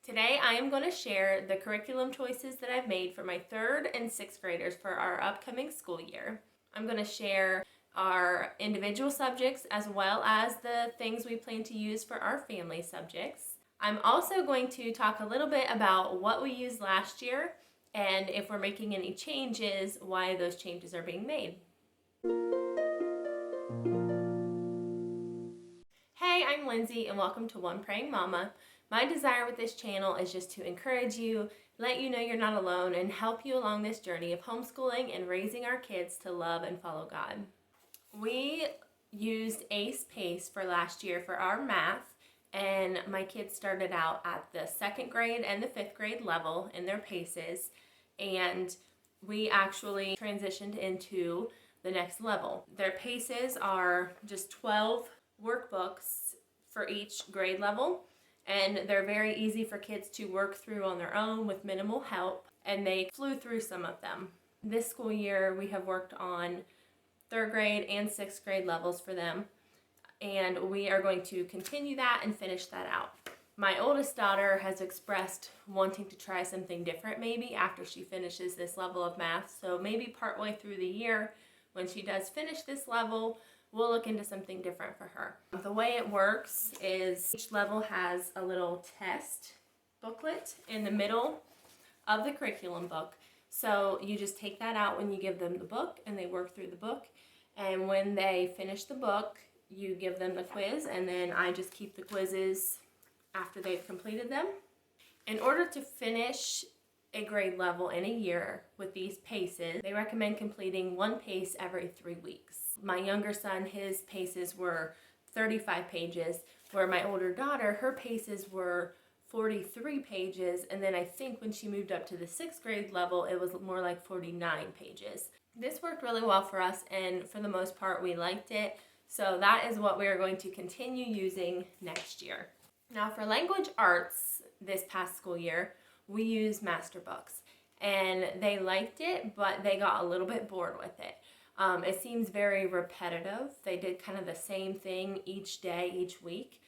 Today I am going to share the curriculum choices that I've made for my 3rd and 6th graders for our upcoming school year. I'm going to share our individual subjects as well as the things we plan to use for our family subjects. I'm also going to talk a little bit about what we used last year and if we're making any changes, why those changes are being made. Hey, I'm Lindsay and welcome to One Praying Mama. My desire with this channel is just to encourage you, let you know you're not alone, and help you along this journey of homeschooling and raising our kids to love and follow God. We used ACE PACE for last year for our math, and my kids started out at the 2nd grade and the 5th grade level in their PACEs, and we actually transitioned into the next level. Their PACEs are just 12 workbooks for each grade level, and they're very easy for kids to work through on their own with minimal help, and they flew through some of them. This school year we have worked on 3rd grade and 6th grade levels for them, and we are going to continue that and finish that out. My oldest daughter has expressed wanting to try something different maybe after she finishes this level of math, so maybe partway through the year when she does finish this level, we'll look into something different for her. The way it works is each level has a little test booklet in the middle of the curriculum book. So you just take that out when you give them the book and they work through the book. And when they finish the book, you give them the quiz, and then I just keep the quizzes after they've completed them. In order to finish a grade level in a year with these PACEs, they recommend completing 1 PACE every 3 weeks. My younger son, his PACEs were 35 pages, where my older daughter, her PACEs were 43 pages, and then I think when she moved up to the 6th grade level, it was more like 49 pages. This worked really well for us, and for the most part, we liked it. So that is what we are going to continue using next year. Now for language arts this past school year, we used master books, and they liked it, but they got a little bit bored with it. It seems very repetitive. They did kind of the same thing each day, each week,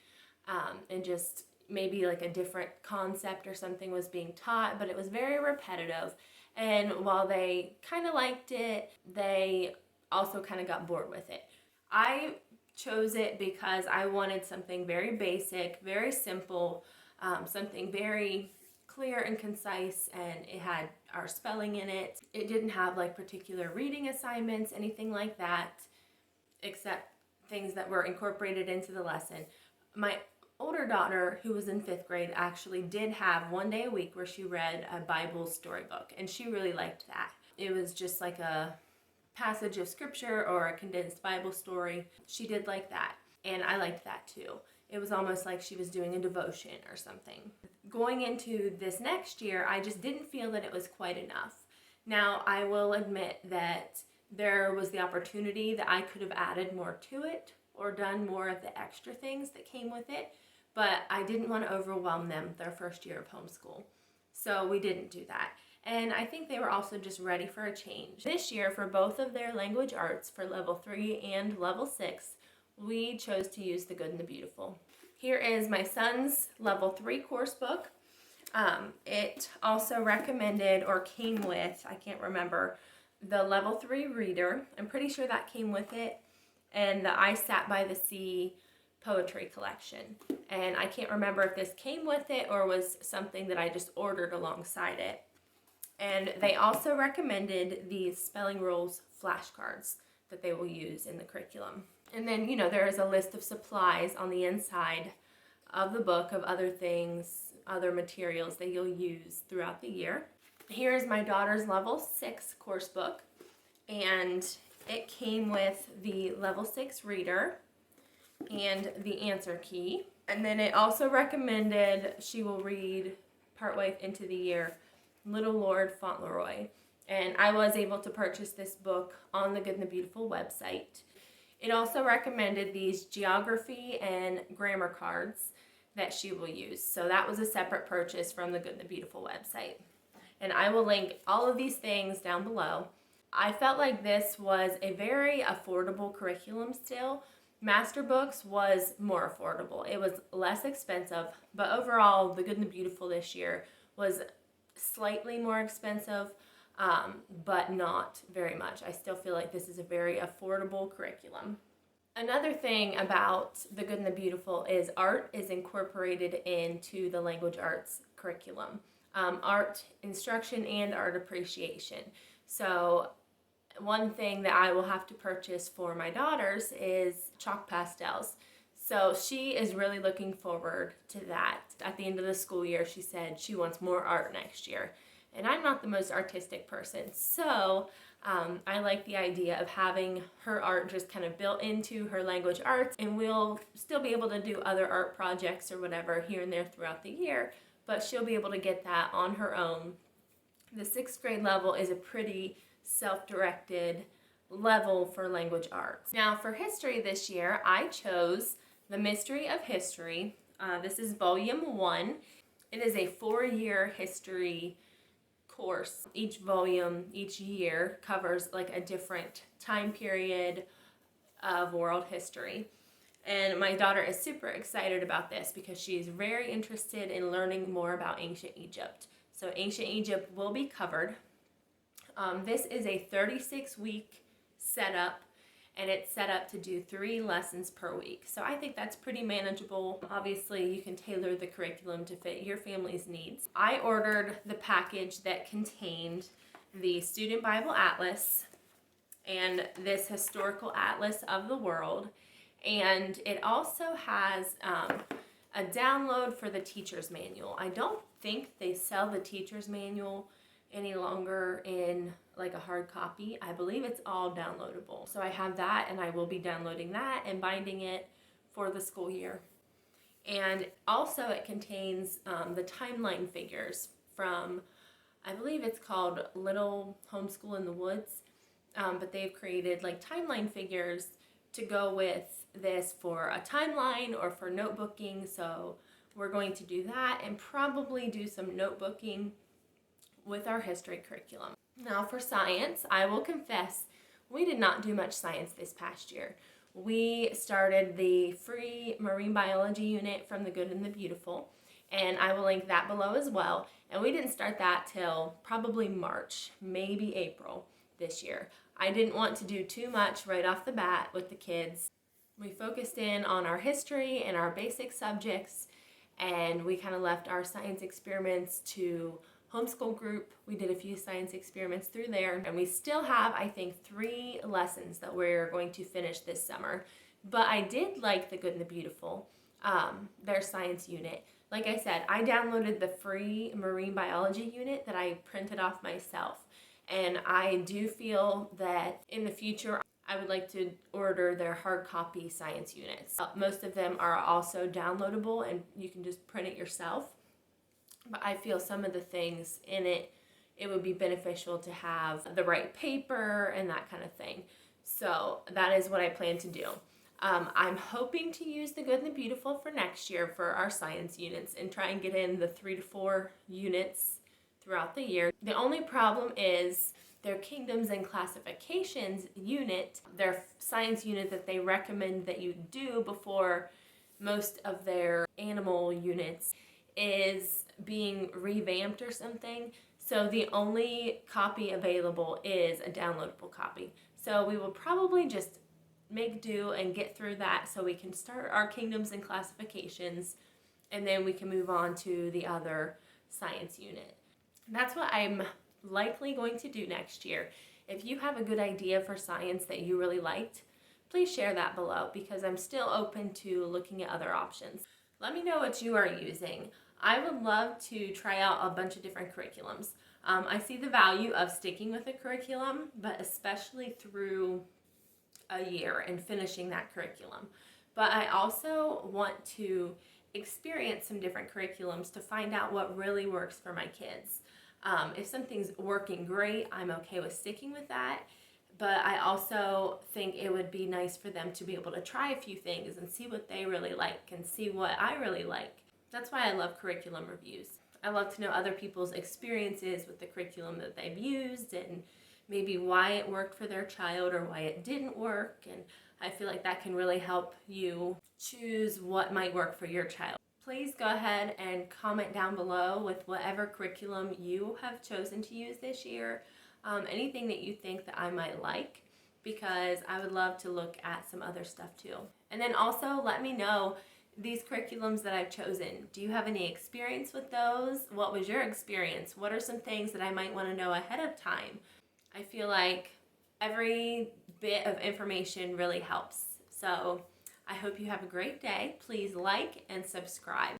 and just maybe like a different concept or something was being taught, but it was very repetitive. And while they kind of liked it, they also kind of got bored with it. I chose it because I wanted something very basic, very simple, something very clear and concise, and it had our spelling in it. It didn't have like particular reading assignments, anything like that, except things that were incorporated into the lesson. My older daughter, who was in 5th grade, actually did have 1 day a week where she read a Bible storybook, and she really liked that. It was just like a passage of scripture or a condensed Bible story. She did like that, and I liked that too. It was almost like she was doing a devotion or something. Going into this next year, I just didn't feel that it was quite enough. Now, I will admit that there was the opportunity that I could have added more to it or done more of the extra things that came with it, but I didn't want to overwhelm them their first year of homeschool. So we didn't do that. And I think they were also just ready for a change. This year, for both of their language arts, for level 3 and level 6, we chose to use The Good and the Beautiful. Here is my son's level 3 course book. It also recommended or came with, I can't remember, the level 3 reader. I'm pretty sure that came with it, and the I Sat by the Sea poetry collection. And I can't remember if this came with it or was something that I just ordered alongside it. And they also recommended these spelling rules flashcards that they will use in the curriculum. And then, there is a list of supplies on the inside of the book of other things, other materials that you'll use throughout the year. Here is my daughter's level 6 course book, and it came with the level 6 reader and the answer key. And then it also recommended she will read partway into the year Little Lord Fauntleroy. And I was able to purchase this book on the Good and the Beautiful website. It also recommended these geography and grammar cards that she will use. So that was a separate purchase from the Good and the Beautiful website. And I will link all of these things down below. I felt like this was a very affordable curriculum still, Master Books was more affordable. It was less expensive, but overall, The Good and the Beautiful this year was slightly more expensive, but not very much. I still feel like this is a very affordable curriculum. Another thing about The Good and the Beautiful is art is incorporated into the language arts curriculum. Art instruction and art appreciation. So one thing that I will have to purchase for my daughters is chalk pastels. So she is really looking forward to that. At the end of the school year, she said she wants more art next year. And I'm not the most artistic person, so I like the idea of having her art just kind of built into her language arts, and we'll still be able to do other art projects or whatever here and there throughout the year, but she'll be able to get that on her own. The 6th grade level is a pretty self-directed level for language arts. Now for history this year, I chose The Mystery of History. This is volume 1. It is a 4-year history course. Each volume, each year, covers like a different time period of world history. And my daughter is super excited about this because she's very interested in learning more about ancient Egypt. So ancient Egypt will be covered. This is a 36-week setup, and it's set up to do 3 lessons per week. So I think that's pretty manageable. Obviously, you can tailor the curriculum to fit your family's needs. I ordered the package that contained the Student Bible Atlas and this historical atlas of the world. And it also has a download for the teacher's manual. I don't think they sell the teacher's manual any longer in like a hard copy. I believe it's all downloadable. So I have that, and I will be downloading that and binding it for the school year. And also it contains the timeline figures from, I believe it's called Little Homeschool in the Woods, but they've created like timeline figures to go with this for a timeline or for notebooking. So we're going to do that and probably do some notebooking with our history curriculum. Now for science, I will confess, we did not do much science this past year. We started the free marine biology unit from The Good and the Beautiful, and I will link that below as well. And we didn't start that till probably March, maybe April this year. I didn't want to do too much right off the bat with the kids. We focused in on our history and our basic subjects, and we kind of left our science experiments to Homeschool group. We did a few science experiments through there, and we still have, I think, 3 lessons that we're going to finish this summer. But I did like The Good and the Beautiful, their science unit. Like I said, I downloaded the free marine biology unit that I printed off myself, and I do feel that in the future I would like to order their hard copy science units. Most of them are also downloadable, and you can just print it yourself. But I feel some of the things in it, it would be beneficial to have the right paper and that kind of thing. So that is what I plan to do. I'm hoping to use The Good and the Beautiful for next year for our science units and try and get in the 3 to 4 units throughout the year. The only problem is their Kingdoms and Classifications unit, their science unit that they recommend that you do before most of their animal units, is being revamped or something. So the only copy available is a downloadable copy. So we will probably just make do and get through that so we can start our Kingdoms and Classifications, and then we can move on to the other science unit. That's what I'm likely going to do next year. If you have a good idea for science that you really liked, please share that below, because I'm still open to looking at other options. Let me know what you are using. I would love to try out a bunch of different curriculums. I see the value of sticking with a curriculum, but especially through a year and finishing that curriculum. But I also want to experience some different curriculums to find out what really works for my kids. If something's working great, I'm okay with sticking with that. But I also think it would be nice for them to be able to try a few things and see what they really like and see what I really like. That's why I love curriculum reviews. I love to know other people's experiences with the curriculum that they've used and maybe why it worked for their child or why it didn't work. And I feel like that can really help you choose what might work for your child. Please go ahead and comment down below with whatever curriculum you have chosen to use this year, anything that you think that I might like, because I would love to look at some other stuff too. And then also let me know these curriculums that I've chosen. Do you have any experience with those? What was your experience? What are some things that I might want to know ahead of time? I feel like every bit of information really helps. So I hope you have a great day. Please like and subscribe.